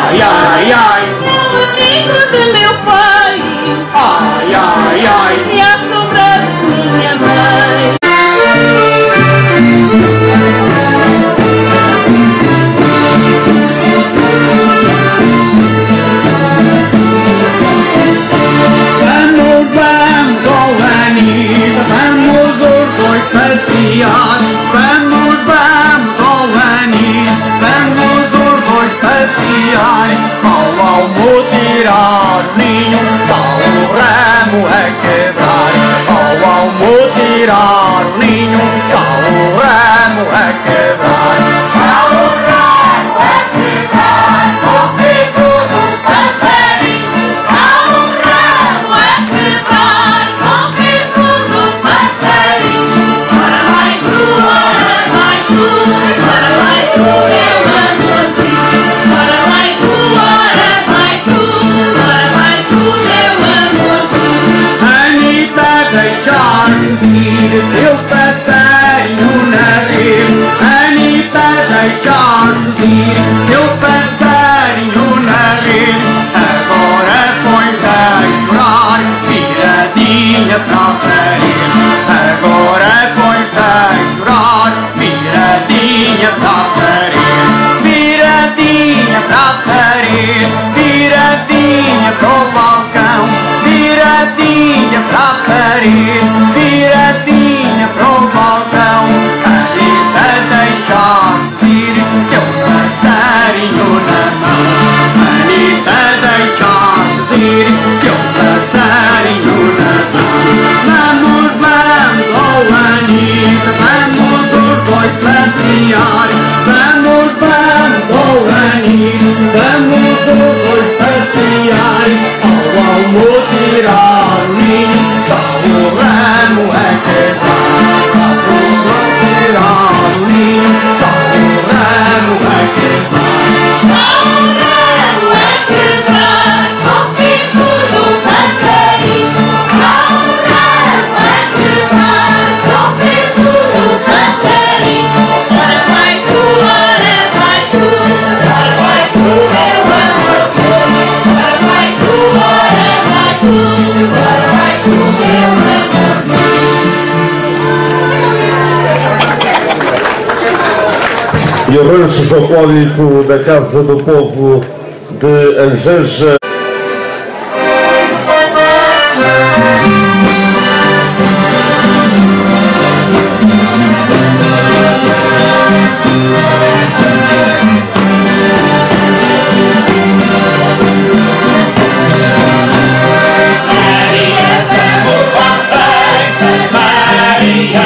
Ai, ai, ai. O livro de meu pai. Ai, ai, ai. E a sombra de minha mãe. Passear, vamos ao Anis, vamos os dois passear. Ao almo tirar o ninho, está o ramo a quebrar. Ao almo tirar o ninho, está o ramo a quebrar. Está o ramo a quebrar, com pico do passarinho. Está o ramo a quebrar, com pico do passarinho. Ora vai tu, ora vai tu, eu amo a ti. Ora vai tu, ora vai tu, eu amo a ti. Anita, deixar-me ir, teu passarinho na rede. Anita, deixar-me ir, teu passarinho na rede. Agora põe-te a chorar, viradinha para a parede. Agora põe-te a chorar, viradinha para a parede. Viradinha para a parede, viradinha para o balcão. Viradinha para a parede, viradinha para o balcão. Anita, deixar-me ir, teu passarinho na mão. Anita, deixar-me ir, teu passarinho na mão. Vamos ao Anita, vamos os dois passear. Vamos ao Anita, vamos os dois passear. Ao almo tirar o ninho, está o ramo a quebrar. Ao almo tirar o ninho, está o ramo a quebrar. Está o ramo a quebrar, com pico do passarinho. Está o ramo a quebrar, com pico do passarinho. Ora vai tu, ora vai tu, eu amo a ti. Ora vai tu, eu amo a ti. E o rancho folclórico da Casa do Povo de Anjanja. Maria,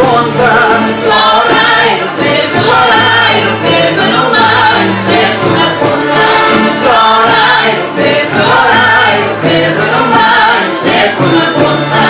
ponta. Loureiro, bebe no mar, seco na ponta. Loureiro, bebe no mar, seco na ponta.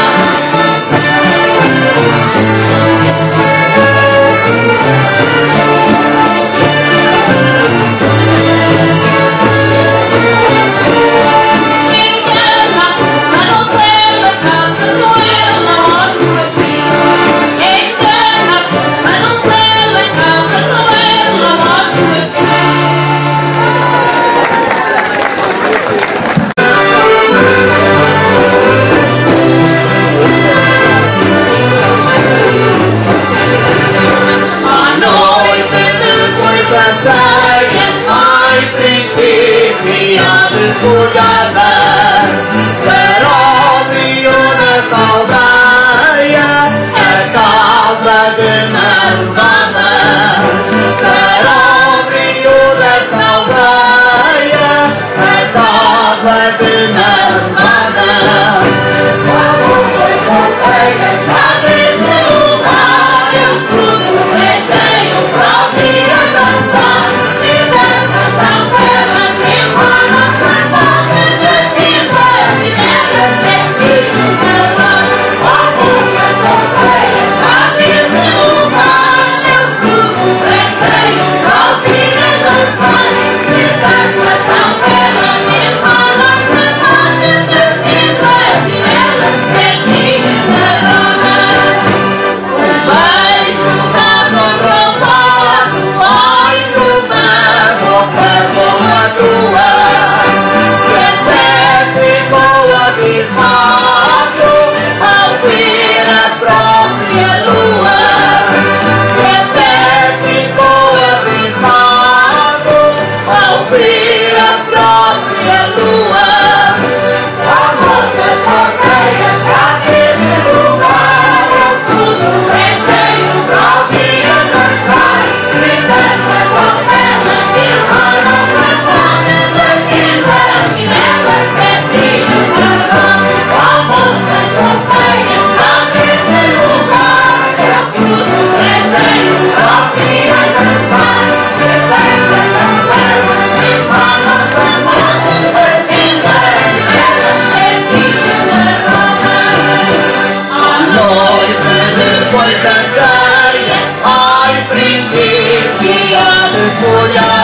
Ai, principia de folha.